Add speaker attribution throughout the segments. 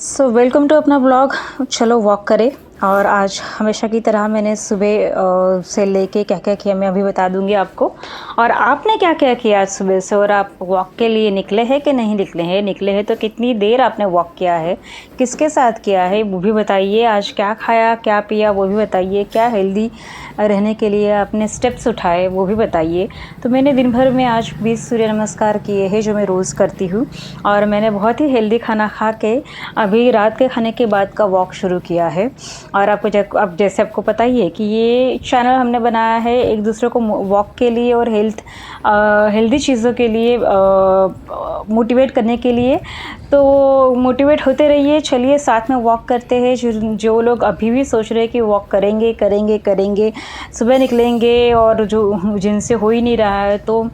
Speaker 1: Welcome to अपना blog. चलो walk करें। और आज हमेशा की तरह मैंने सुबह से लेके क्या क्या किया मैं अभी बता दूंगी आपको। और आपने क्या क्या किया आज सुबह से, और आप वॉक के लिए निकले हैं कि नहीं निकले हैं तो कितनी देर आपने वॉक किया है, किसके साथ किया है वो भी बताइए। आज क्या खाया क्या पिया वो भी बताइए। क्या हेल्दी रहने के लिए आपने स्टेप्स उठाए वो भी बताइए। तो मैंने दिन भर में आज 20 सूर्य नमस्कार किए हैं जो मैं रोज़ करती हूँ। और मैंने बहुत ही हेल्दी खाना खा के अभी रात के खाने के बाद का वॉक शुरू किया है। और अब जैसे आपको पता ही है कि ये चैनल हमने बनाया है एक दूसरे को वॉक के लिए और हेल्दी चीज़ों के लिए मोटिवेट करने के लिए। तो मोटिवेट होते रहिए, चलिए साथ में वॉक करते हैं। जो लोग अभी भी सोच रहे हैं कि वॉक करेंगे सुबह निकलेंगे और जो जिनसे हो ही नहीं रहा है, तो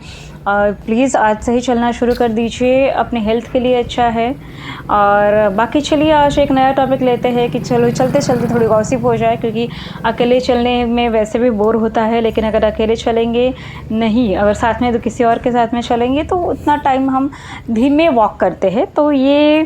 Speaker 1: प्लीज़ आज से ही चलना शुरू कर दीजिए, अपने हेल्थ के लिए अच्छा है। और बाकी चलिए आज एक नया टॉपिक लेते हैं कि चलो चलते चलते थोड़ी गॉसिप हो जाए, क्योंकि अकेले चलने में वैसे भी बोर होता है, लेकिन अगर अकेले चलेंगे नहीं, अगर साथ में तो किसी और के साथ में चलेंगे तो उतना टाइम हम धीमे वॉक करते हैं। तो ये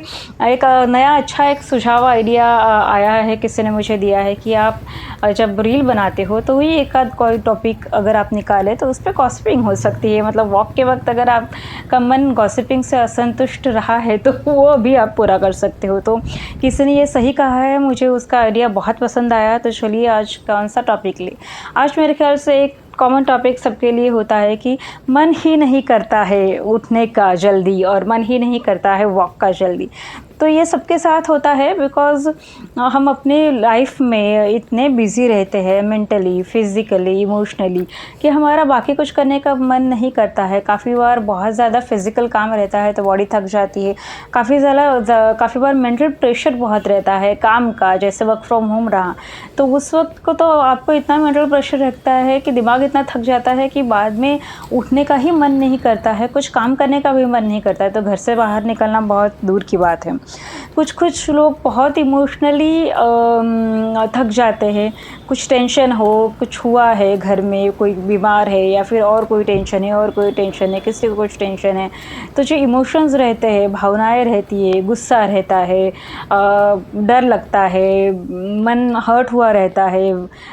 Speaker 1: एक नया अच्छा एक सुझाव आइडिया आया है, किसी ने मुझे दिया है कि आप जब रील बनाते हो तो ही एक आध कोई टॉपिक अगर आप निकालें तो उस पर गॉसिपिंग हो सकती है। मतलब वॉक के वक्त अगर आपका मन गॉसिपिंग से असंतुष्ट रहा है तो वो भी आप पूरा कर सकते हो। तो किसी ने ये सही कहा है, मुझे उसका आइडिया बहुत पसंद आया। तो चलिए आज कौन सा टॉपिक ले। आज मेरे ख्याल से एक कॉमन टॉपिक सबके लिए होता है कि मन ही नहीं करता है उठने का जल्दी, और मन ही नहीं करता है वॉक का जल्दी। तो ये सबके साथ होता है बिकॉज़ हम अपने लाइफ में इतने बिज़ी रहते हैं मेंटली, फिज़िकली, इमोशनली, कि हमारा बाकी कुछ करने का मन नहीं करता है। काफ़ी बार बहुत ज़्यादा फिज़िकल काम रहता है तो बॉडी थक जाती है। काफ़ी बार मेंटल प्रेशर बहुत रहता है काम का, जैसे वर्क फ्रॉम होम रहा तो उस वक्त को तो आपको इतना मेंटल प्रेशर रहता है कि दिमाग इतना थक जाता है कि बाद में उठने का ही मन नहीं करता है, कुछ काम करने का भी मन नहीं करता है। तो घर से बाहर निकलना बहुत दूर की बात है। कुछ लोग बहुत इमोशनली थक जाते हैं। कुछ टेंशन हो, कुछ हुआ है घर में, कोई बीमार है या फिर और कोई टेंशन है, किसी को कुछ टेंशन है, तो जो इमोशंस रहते हैं, भावनाएं रहती है, गुस्सा रहता है, डर लगता है, मन हर्ट हुआ रहता है,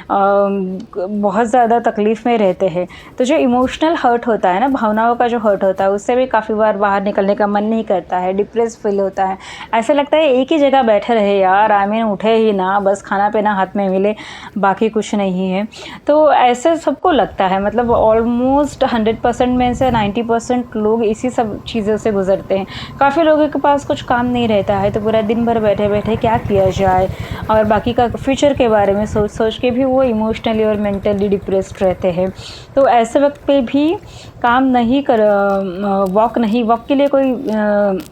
Speaker 1: बहुत ज़्यादा तकलीफ़ में रहते हैं। तो जो इमोशनल हर्ट होता है ना, भावनाओं का जो हर्ट होता है, उससे भी काफ़ी बार बाहर निकलने का मन नहीं करता है, डिप्रेस फील होता है। ऐसा लगता है एक ही जगह बैठे रहे यार, उठे ही ना, बस खाना पीना हाथ में मिले, बाकी कुछ नहीं है। तो ऐसे सबको लगता है, मतलब ऑलमोस्ट 100% में से 90% लोग इसी सब चीज़ों से गुजरते हैं। काफ़ी लोगों के पास कुछ काम नहीं रहता है तो पूरा दिन भर बैठे बैठे क्या किया जाए, और बाकी का फ्यूचर के बारे में सोच सोच के भी वो इमोशनली और मेंटली डिप्रेस्ड रहते हैं। तो ऐसे वक्त पे भी वॉक के लिए कोई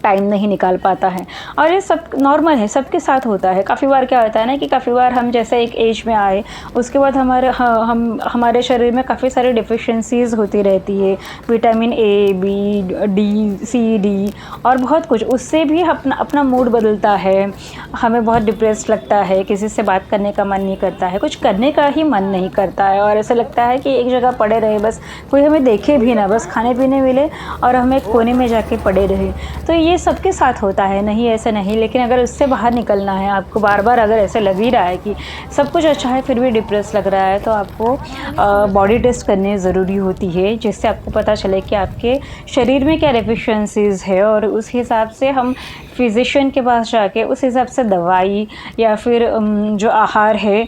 Speaker 1: टाइम नहीं निकाल पाता है। और ये सब नॉर्मल है, सबके साथ होता है। काफ़ी बार क्या होता है ना कि काफ़ी बार हम जैसे एक एज में आए उसके बाद हमारे शरीर में काफ़ी सारी डिफिशिएंसीज़ होती रहती है, vitamin A, B, D, C, D और बहुत कुछ। उससे भी अपना मूड बदलता है, हमें बहुत डिप्रेस्ड लगता है, किसी से बात करने का मन नहीं करता है, कुछ करने का ही मन नहीं करता है, और ऐसा लगता है कि एक जगह पड़े रहे, बस कोई हमें देखे भी ना, बस खाने पीने मिले और हम एक कोने में जाके पड़े रहे। तो ये सबके साथ होता है, नहीं ऐसा नहीं। लेकिन अगर उससे बाहर निकलना है आपको, बार बार अगर ऐसे लग ही रहा है कि सब कुछ अच्छा है फिर भी डिप्रेस लग रहा है, तो आपको बॉडी टेस्ट करनी ज़रूरी होती है, जिससे आपको पता चले कि आपके शरीर में क्या डेफिशिएंसीज़ है, और उस हिसाब से हम फिजिशियन के पास जाके उस हिसाब से दवाई या फिर जो आहार है,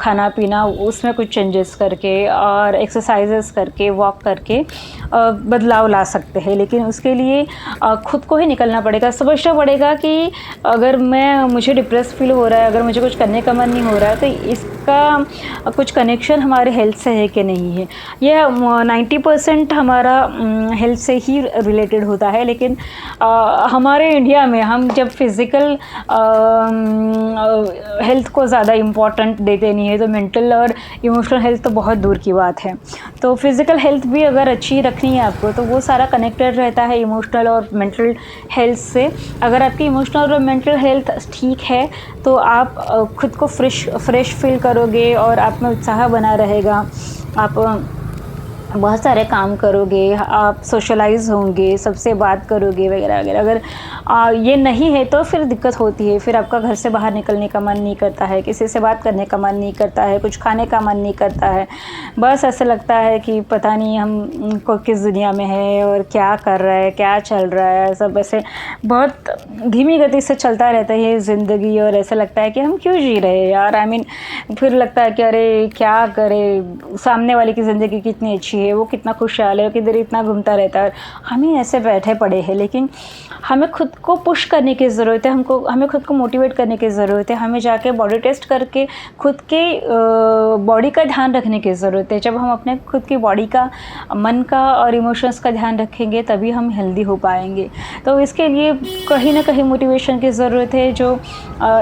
Speaker 1: खाना पीना, उसमें कुछ चेंजेस करके और एक्सरसाइजेस करके, वॉक करके बदलाव ला सकते हैं। लेकिन उसके लिए खुद को ही निकलना पड़ेगा, समझना पड़ेगा कि अगर मुझे डिप्रेस फील हो रहा है, अगर मुझे कुछ करने का मन नहीं हो रहा है, तो इसका कुछ कनेक्शन हमारे हेल्थ से है कि नहीं है। यह 90% हमारा हेल्थ से ही रिलेटेड होता है। लेकिन हमारे इंडिया में हम जब फिज़िकल हेल्थ को ज़्यादा इम्पॉर्टेंट देते नहीं है, तो मेंटल और इमोशनल हेल्थ तो बहुत दूर की बात है। तो फिज़िकल हेल्थ भी अगर अच्छी रखनी है आपको, तो वो सारा कनेक्टेड रहता है इमोशनल और मेंटल हेल्थ से। अगर आपकी इमोशनल और मेंटल हेल्थ ठीक है तो आप खुद को फ्रेश फील करोगे और आप में उत्साह बना रहेगा। आप बहुत सारे काम करोगे, आप सोशलाइज़ होंगे, सबसे बात करोगे वगैरह वगैरह। अगर ये नहीं है तो फिर दिक्कत होती है, फिर आपका घर से बाहर निकलने का मन नहीं करता है, किसी से बात करने का मन नहीं करता है, कुछ खाने का मन नहीं करता है। बस ऐसा लगता है कि पता नहीं हम को किस दुनिया में है और क्या कर रहा है, क्या चल रहा है, सब ऐसे बहुत धीमी गति से चलता रहता है ये ज़िंदगी। और ऐसा लगता है कि हम क्यों जी रहे हैं यार, आई मीन फिर लगता है कि अरे क्या करें, सामने वाले की ज़िंदगी कितनी अच्छी है, वो कितना खुशहाल है, किधर इतना घूमता रहता है, हम ही ऐसे बैठे पड़े हैं। लेकिन हमें खुद को पुश करने की ज़रूरत है, हमें खुद को मोटिवेट करने की ज़रूरत है, हमें जाके बॉडी टेस्ट करके खुद के बॉडी का ध्यान रखने की ज़रूरत है। जब हम अपने खुद की बॉडी का, मन का और इमोशंस का ध्यान रखेंगे तभी हम हेल्दी हो पाएंगे। तो इसके लिए कहीं ना कहीं मोटिवेशन की ज़रूरत है, जो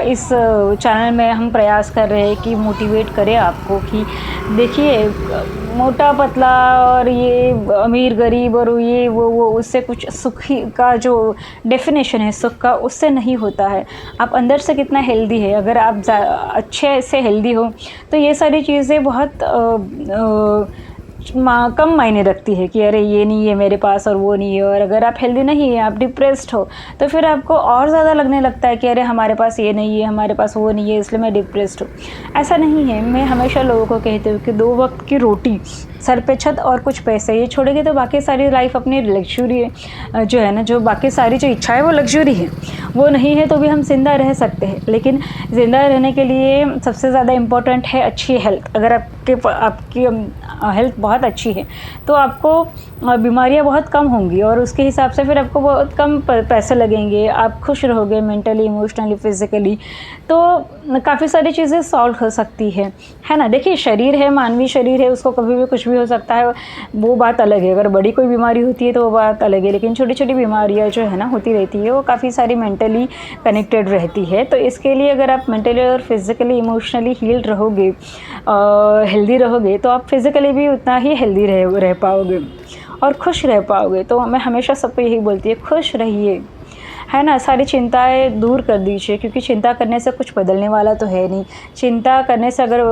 Speaker 1: इस चैनल में हम प्रयास कर रहे हैं कि मोटिवेट करें आपको कि देखिए मोटा पतला और ये अमीर गरीब और ये वो उससे कुछ सुखी का जो डेफिनेशन है सुख का, उससे नहीं होता है। आप अंदर से कितना हेल्दी है, अगर आप अच्छे से हेल्दी हो तो ये सारी चीज़ें बहुत कम मायने रखती है कि अरे ये नहीं है मेरे पास और वो नहीं है। और अगर आप हेल्दी नहीं है, आप डिप्रेस्ड हो, तो फिर आपको और ज़्यादा लगने लगता है कि अरे हमारे पास ये नहीं है, हमारे पास वो नहीं है, इसलिए मैं डिप्रेस्ड हूँ। ऐसा नहीं है। मैं हमेशा लोगों को कहती हूँ कि 2 वक्त की रोटी, सर पे छत और कुछ पैसे, ये छोड़ेंगे तो बाकी सारी लाइफ अपनी लग्जरी है, जो है ना, जो बाकी सारी जो इच्छा है वो लग्जरी है। वो नहीं है तो भी हम ज़िंदा रह सकते हैं, लेकिन ज़िंदा रहने के लिए सबसे ज़्यादा इम्पोर्टेंट है अच्छी हेल्थ। अगर आपकी हेल्थ बहुत अच्छी है तो आपको बीमारियां बहुत कम होंगी और उसके हिसाब से फिर आपको बहुत कम पैसे लगेंगे, आप खुश रहोगे मेंटली, इमोशनली, फिज़िकली। तो काफ़ी सारी चीज़ें सॉल्व हो सकती है ना। देखिए शरीर है, मानवीय शरीर है, उसको कभी भी कुछ भी हो सकता है, वो बात अलग है। अगर बड़ी कोई बीमारी होती है तो वो बात अलग है, लेकिन छोटी छोटी बीमारियाँ जो है ना होती रहती है, वो काफ़ी सारी मेंटली कनेक्टेड रहती है। तो इसके लिए अगर आप मेंटली और फिज़िकली, इमोशनली हील्ड रहोगे, हेल्दी रहोगे, तो आप फिज़िकली भी उतना ही हेल्दी रह पाओगे और खुश रह पाओगे। तो मैं हमेशा सबको यही बोलती है, खुश रहिए, है ना। सारी चिंताएं दूर कर दीजिए, क्योंकि चिंता करने से कुछ बदलने वाला तो है नहीं। चिंता करने से अगर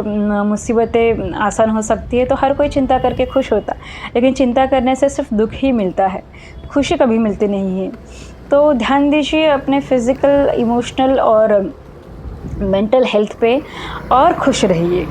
Speaker 1: मुसीबतें आसान हो सकती है तो हर कोई चिंता करके खुश होता, लेकिन चिंता करने से सिर्फ दुख ही मिलता है, खुशी कभी मिलती नहीं है। तो ध्यान दीजिए अपने फिज़िकल, इमोशनल और मेंटल हेल्थ पे और खुश रहिए।